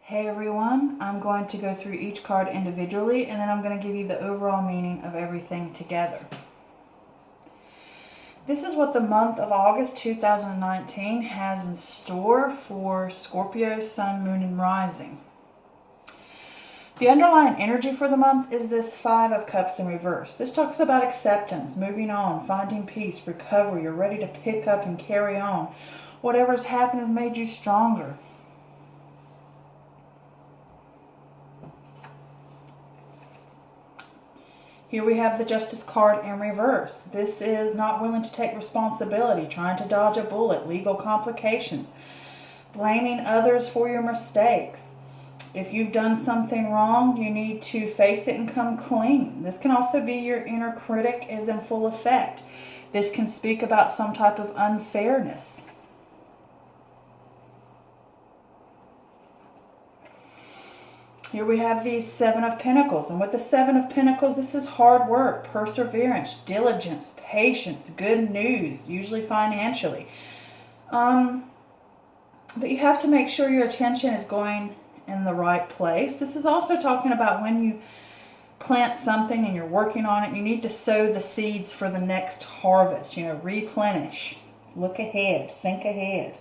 Hey everyone, I'm going to go through each card individually and then I'm going to give you the overall meaning of everything together. This is what the month of August 2019 has in store for Scorpio, Sun, Moon, and Rising. The underlying energy for the month is this Five of Cups in reverse. This talks about acceptance, moving on, finding peace, recovery. You're ready to pick up and carry on. Whatever's happened has made you stronger. Here we have the Justice card in reverse. This is not willing to take responsibility, trying to dodge a bullet, legal complications, blaming others for your mistakes. If you've done something wrong, you need to face it and come clean. This can also be your inner critic is in full effect. This can speak about some type of unfairness. Here we have the Seven of Pentacles. And with the Seven of Pentacles, this is hard work, perseverance, diligence, patience, good news, usually financially. But you have to make sure your attention is going in the right place. This is also talking about when you plant something and you're working on it, you need to sow the seeds for the next harvest. Replenish, look ahead, think ahead.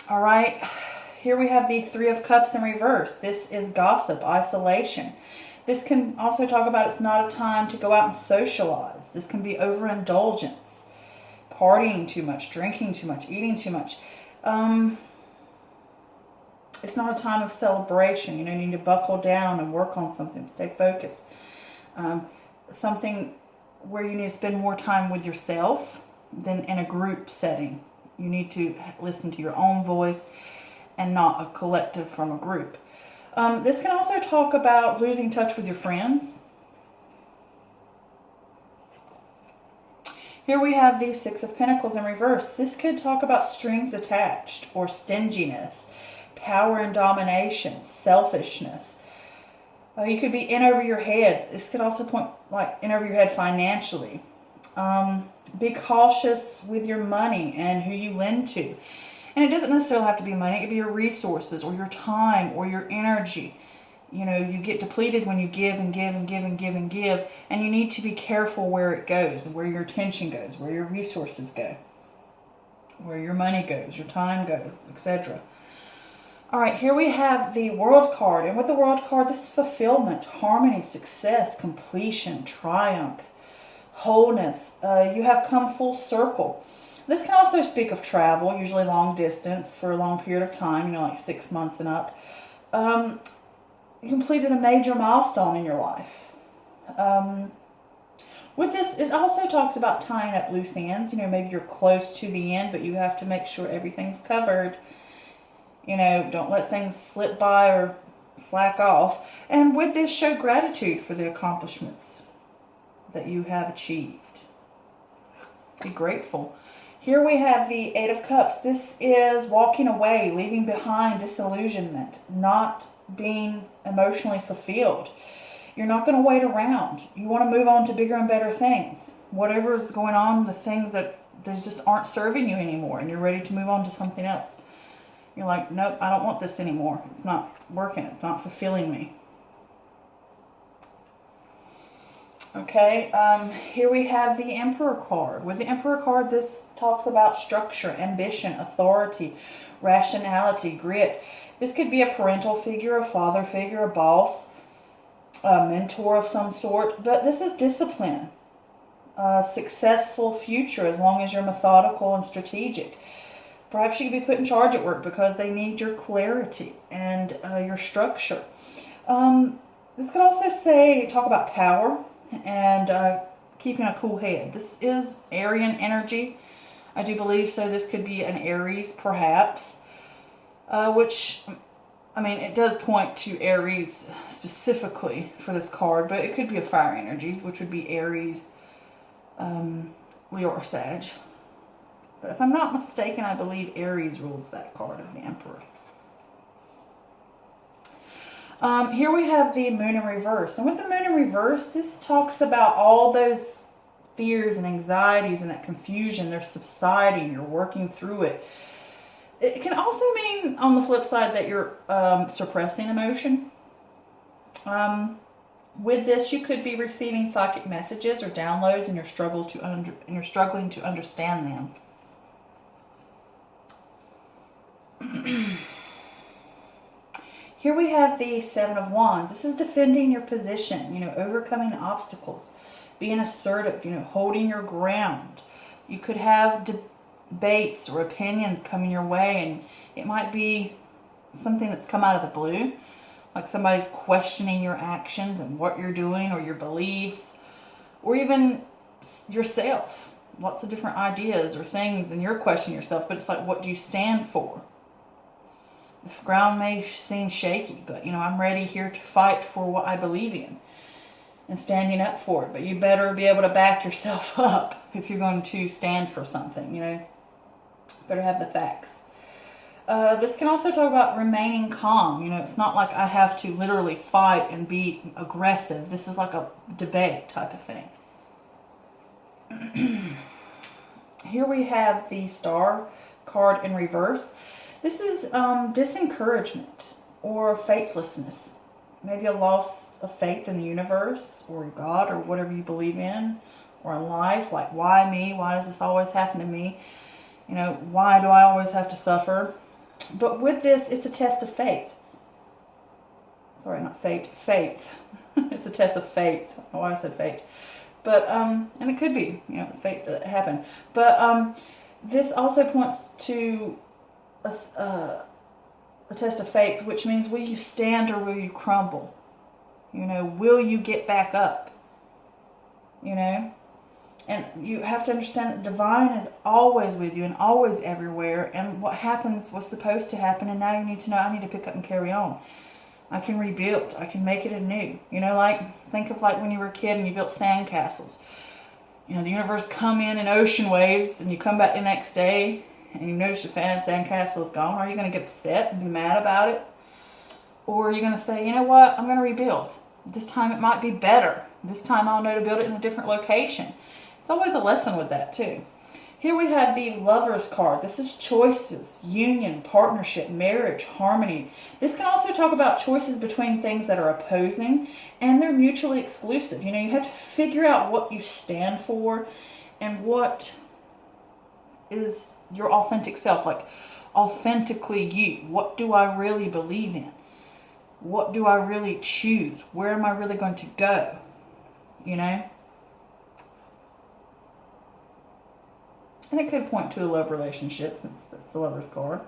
All right. Here we have the Three of Cups in reverse. This is gossip, isolation. This can also talk about it's not a time to go out and socialize. This can be overindulgence, partying too much, drinking too much, eating too much. It's not a time of celebration. You need to buckle down and work on something, stay focused. Something where you need to spend more time with yourself than in a group setting. You need to listen to your own voice and not a collective from a group. This can also talk about losing touch with your friends. Here we have the Six of Pentacles in reverse. This could talk about strings attached or stinginess, power and domination, selfishness. You could be in over your head. This could also point like in over your head financially. Be cautious with your money and who you lend to. And it doesn't necessarily have to be money. It could be your resources or your time or your energy. You get depleted when you give and give and give and give and give. And you need to be careful where it goes and where your attention goes, where your resources go, where your money goes, your time goes, etc. All right, here we have the World card. And with the World card, this is fulfillment, harmony, success, completion, triumph, wholeness. You have come full circle. This can also speak of travel, usually long distance for a long period of time, like 6 months and up. You completed a major milestone in your life. With this, it also talks about tying up loose ends. Maybe you're close to the end, but you have to make sure everything's covered. Don't let things slip by or slack off. And with this, show gratitude for the accomplishments that you have achieved. Be grateful. Here we have the Eight of Cups. This is walking away, leaving behind disillusionment, not being emotionally fulfilled. You're not going to wait around. You want to move on to bigger and better things. Whatever is going on, the things that just aren't serving you anymore, and you're ready to move on to something else. You're like, nope, I don't want this anymore. It's not working. It's not fulfilling me. Okay, here we have the Emperor card. With the Emperor card, this talks about structure, ambition, authority, rationality, grit. This could be a parental figure, a father figure, a boss, a mentor of some sort. But this is discipline, a successful future as long as you're methodical and strategic. Perhaps you could be put in charge at work because they need your clarity and your structure. This could also talk about power and keeping a cool head. This is Aryan energy, I do believe, so this could be an Aries perhaps, which, it does point to Aries specifically for this card, but it could be a fire energies, which would be Aries, Leo or Sag. But if I'm not mistaken, I believe Aries rules that card of the Emperor. Here we have the Moon in reverse. And with the Moon in reverse, this talks about all those fears and anxieties and that confusion. They're subsiding. You're working through it. It can also mean, on the flip side, that you're suppressing emotion. With this, you could be receiving psychic messages or downloads, and you're struggling to understand them. Here we have the Seven of Wands. This is defending your position, overcoming obstacles, being assertive, holding your ground. You could have debates or opinions coming your way, and it might be something that's come out of the blue, like somebody's questioning your actions and what you're doing or your beliefs, or even yourself. Lots of different ideas or things, and you're questioning yourself, but it's like, what do you stand for? The ground may seem shaky, but I'm ready here to fight for what I believe in and standing up for it. But you better be able to back yourself up if you're going to stand for something, Better have the facts. This can also talk about remaining calm. It's not like I have to literally fight and be aggressive. This is like a debate type of thing. Here we have the Star card in reverse. This is disencouragement or faithlessness. Maybe a loss of faith in the universe or God or whatever you believe in, or in life. Like, why me? Why does this always happen to me? Why do I always have to suffer? But with this, it's a test of faith. Sorry, not fate. Faith. It's a test of faith. I don't know why I said fate. But, and it could be, it's fate that happened. But this also points to a test of faith, which means, will you stand or will you crumble? Will you get back up? And you have to understand that the divine is always with you and always everywhere. And what happens was supposed to happen, and now you need to know, I need to pick up and carry on. I can rebuild. I can make it anew. Think of like when you were a kid and you built sand castles. The universe come in ocean waves, and you come back the next day and you notice your sand castle is gone. Are you going to get upset and be mad about it? Or are you going to say, you know what, I'm going to rebuild. This time it might be better. This time I'll know to build it in a different location. It's always a lesson with that too. Here we have the Lovers card. This is choices, union, partnership, marriage, harmony. This can also talk about choices between things that are opposing and they're mutually exclusive. You have to figure out what you stand for and what is your authentic self, like authentically you. What do I really believe in? What do I really choose? Where am I really going to go? And it could point to a love relationship, since that's the Lover's card.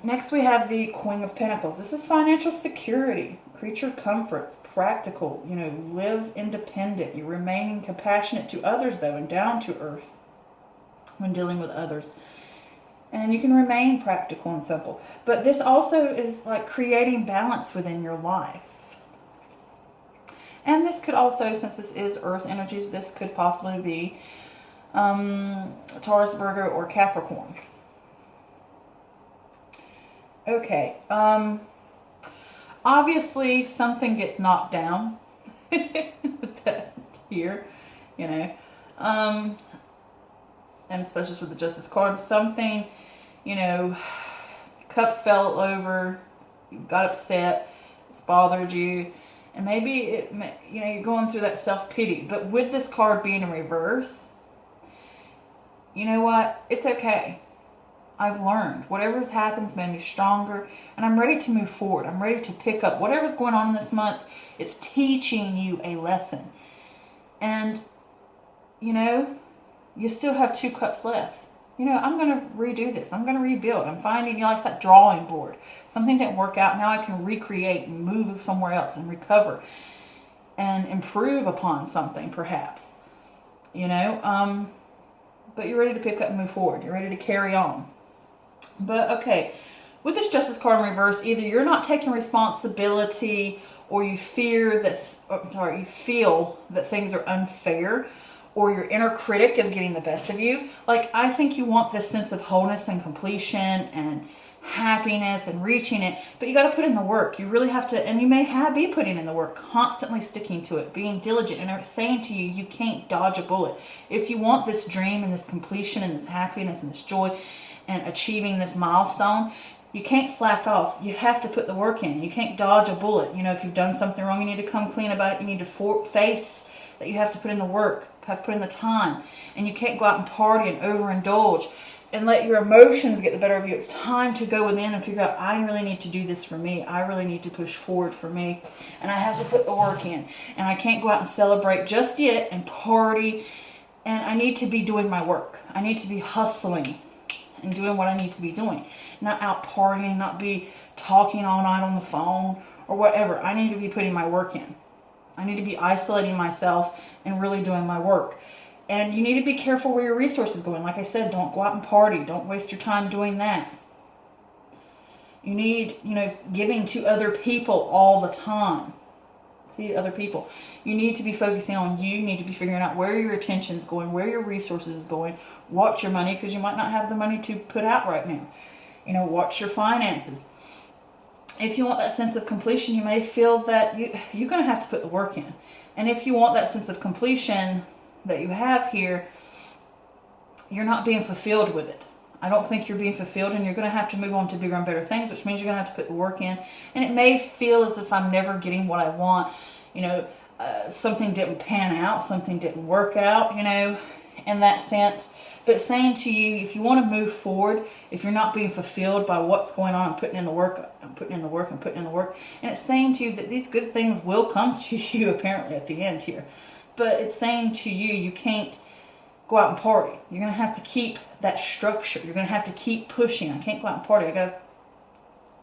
Next we have the Queen of Pentacles. This is financial security, creature comforts, practical, live independent. You're remaining compassionate to others, though, and down to earth when dealing with others. And you can remain practical and simple. But this also is like creating balance within your life. And this could also, since this is earth energies, this could possibly be Taurus, Virgo, or Capricorn. Okay. Obviously, something gets knocked down with that here, and especially with the Justice card, something, cups fell over, you got upset, it's bothered you, and maybe you're going through that self-pity. But with this card being in reverse, you know what? It's okay. I've learned. Whatever's happened's made me stronger, and I'm ready to move forward. I'm ready to pick up whatever's going on this month. It's teaching you a lesson. And, you still have 2 cups left. I'm going to redo this. I'm going to rebuild. I'm finding, like that drawing board. Something didn't work out. Now I can recreate and move somewhere else and recover and improve upon something, perhaps. But you're ready to pick up and move forward. You're ready to carry on. But, okay, with this Justice card in reverse, either you're not taking responsibility, or you feel that things are unfair, or your inner critic is getting the best of you. Like, I think you want this sense of wholeness and completion and happiness and reaching it, but you got to put in the work. You really have to, and you may be putting in the work, constantly sticking to it, being diligent, and it's saying to you, you can't dodge a bullet. If you want this dream and this completion and this happiness and this joy and achieving this milestone, you can't slack off. You have to put the work in. You can't dodge a bullet. You know, if you've done something wrong, you need to come clean about it. You need to face that you have to put in the work, have to put in the time, and you can't go out and party and overindulge and let your emotions get the better of you. It's time to go within and figure out, I really need to do this for me. I really need to push forward for me. And I have to put the work in. And I can't go out and celebrate just yet and party. And I need to be doing my work. I need to be hustling and doing what I need to be doing. Not out partying, not be talking all night on the phone or whatever. I need to be putting my work in. I need to be isolating myself and really doing my work. And you need to be careful where your resources are going. Like I said, don't go out and party. Don't waste your time doing that. You need, giving to other people all the time. See, other people. You need to be focusing on you. You need to be figuring out where your attention is going, where your resources is going. Watch your money, because you might not have the money to put out right now. Watch your finances. If you want that sense of completion, you may feel that you're going to have to put the work in. And if you want that sense of completion that you have here, you're not being fulfilled with it. I don't think you're being fulfilled, and you're going to have to move on to bigger and better things, which means you're going to have to put the work in. And it may feel as if I'm never getting what I want. Something didn't pan out, something didn't work out, in that sense. But it's saying to you, if you want to move forward, if you're not being fulfilled by what's going on, and putting in the work, and putting in the work, and putting in the work, and it's saying to you that these good things will come to you apparently at the end here. But it's saying to you, you can't go out and party. You're going to have to keep that structure. You're going to have to keep pushing. I can't go out and party. I got to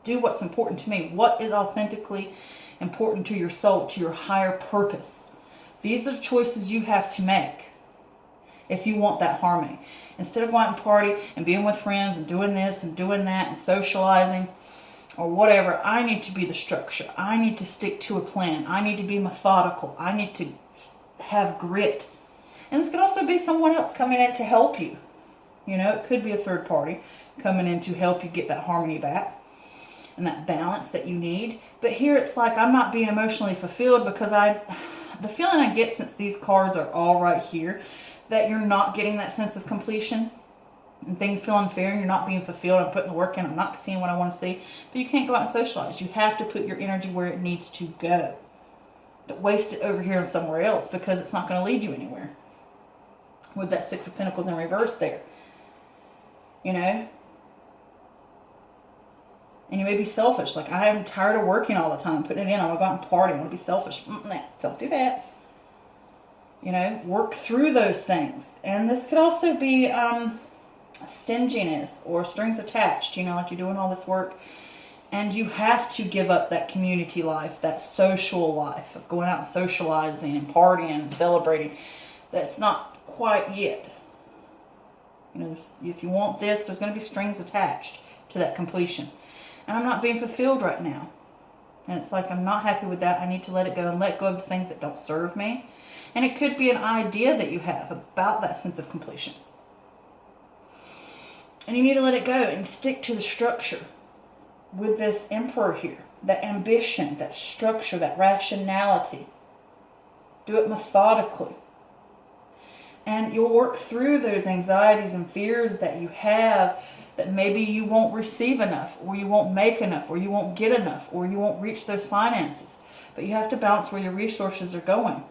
do what's important to me. What is authentically important to your soul, to your higher purpose? These are the choices you have to make if you want that harmony. Instead of going out and party and being with friends and doing this and doing that and socializing or whatever, I need to be the structure. I need to stick to a plan. I need to be methodical. I need to have grit. And this could also be someone else coming in to help you. It could be a third party coming in to help you get that harmony back and that balance that you need. But here it's like I'm not being emotionally fulfilled, because the feeling I get, since these cards are all right here, that you're not getting that sense of completion and things feel unfair and you're not being fulfilled. I'm putting the work in. I'm not seeing what I want to see. But you can't go out and socialize. You have to put your energy where it needs to go. Don't waste it over here and somewhere else, because it's not going to lead you anywhere. With that Six of Pentacles in reverse there. And you may be selfish. Like, I am tired of working all the time, putting it in. I want to go out and party. I want to be selfish. Don't do that. Work through those things. And this could also be stinginess or strings attached. Like you're doing all this work and you have to give up that community life, that social life of going out and socializing and partying and celebrating. That's not quite yet. If you want this, there's going to be strings attached to that completion. And I'm not being fulfilled right now. And it's like, I'm not happy with that. I need to let it go and let go of the things that don't serve me. And it could be an idea that you have about that sense of completion. And you need to let it go and stick to the structure with this Emperor here. That ambition, that structure, that rationality. Do it methodically. And you'll work through those anxieties and fears that you have, that maybe you won't receive enough, or you won't make enough, or you won't get enough, or you won't reach those finances. But you have to balance where your resources are going.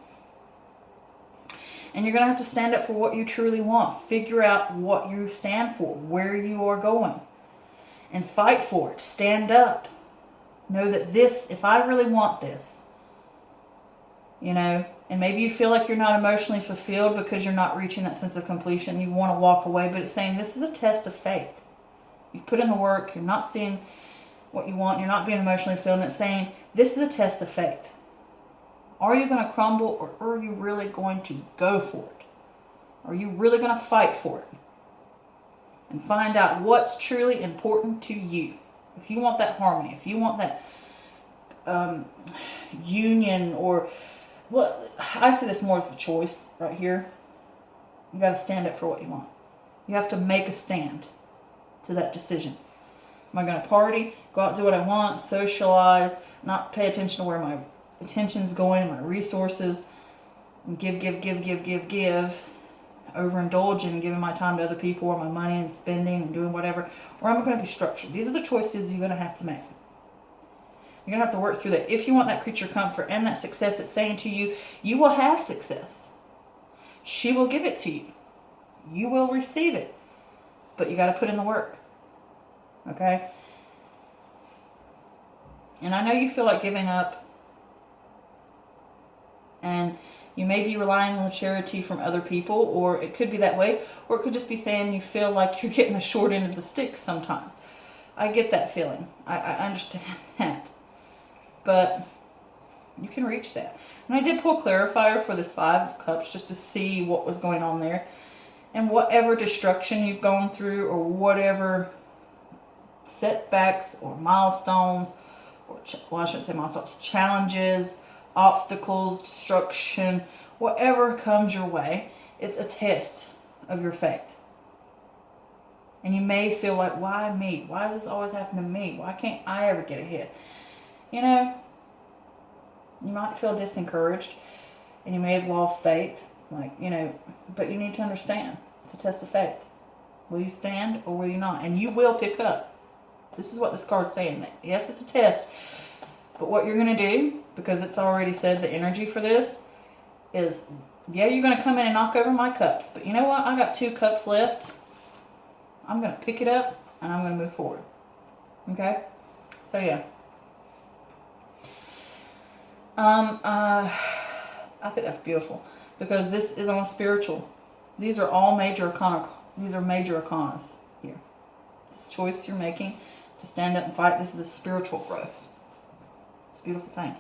And you're going to have to stand up for what you truly want. Figure out what you stand for, where you are going. And fight for it. Stand up. Know that this, if I really want this, and maybe you feel like you're not emotionally fulfilled because you're not reaching that sense of completion. You want to walk away, but it's saying this is a test of faith. You've put in the work. You're not seeing what you want. You're not being emotionally fulfilled. And it's saying this is a test of faith. Are you going to crumble, or are you really going to go for it? Are you really going to fight for it? And find out what's truly important to you. If you want that harmony, if you want that union, or, well, I see this more as a choice right here. You got to stand up for what you want. You have to make a stand to that decision. Am I going to party, go out and do what I want, socialize, not pay attention to where my attention's going, my resources, and give, overindulging and giving my time to other people, or my money and spending and doing whatever, or am I going to be structured? These are the choices you're going to have to make. You're going to have to work through that. If you want that creature comfort and that success, it's saying to you, you will have success. She will give it to you. You will receive it. But you got to put in the work. Okay? And I know you feel like giving up. And you may be relying on the charity from other people, or it could be that way, or it could just be saying you feel like you're getting the short end of the stick sometimes. I get that feeling. I understand that. But you can reach that. And I did pull clarifier for this 5 of Cups just to see what was going on there. And whatever destruction you've gone through, or whatever setbacks or milestones, or I shouldn't say milestones, challenges, obstacles, destruction, whatever comes your way, it's a test of your faith. And you may feel like, why me? Why does this always happen to me? Why can't I ever get ahead? You know, you might feel disencouraged, and you may have lost faith, but you need to understand, it's a test of faith. Will you stand or will you not? And you will pick up. This is what this card's saying. That yes, it's a test, but what you're going to do, because it's already said the energy for this, is, yeah, you're going to come in and knock over my cups, but you know what? I got 2 cups left. I'm going to pick it up, and I'm going to move forward. Okay? So, yeah. I think that's beautiful, because this is on a spiritual. These are all major arcana. These are major arcanas here. This choice you're making to stand up and fight, this is a spiritual growth. It's a beautiful thing.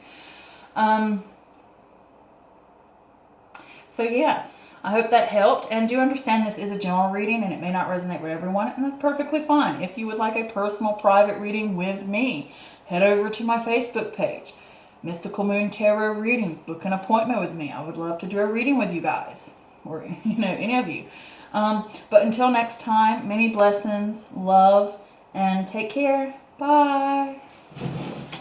So yeah, I hope that helped. And do understand this is a general reading and it may not resonate with everyone, and that's perfectly fine. If you would like a personal private reading with me, head over to my Facebook page, Mystical Moon Tarot Readings. Book an appointment with me. I would love to do a reading with you guys, or any of you. But until next time, many blessings, love, and take care. Bye.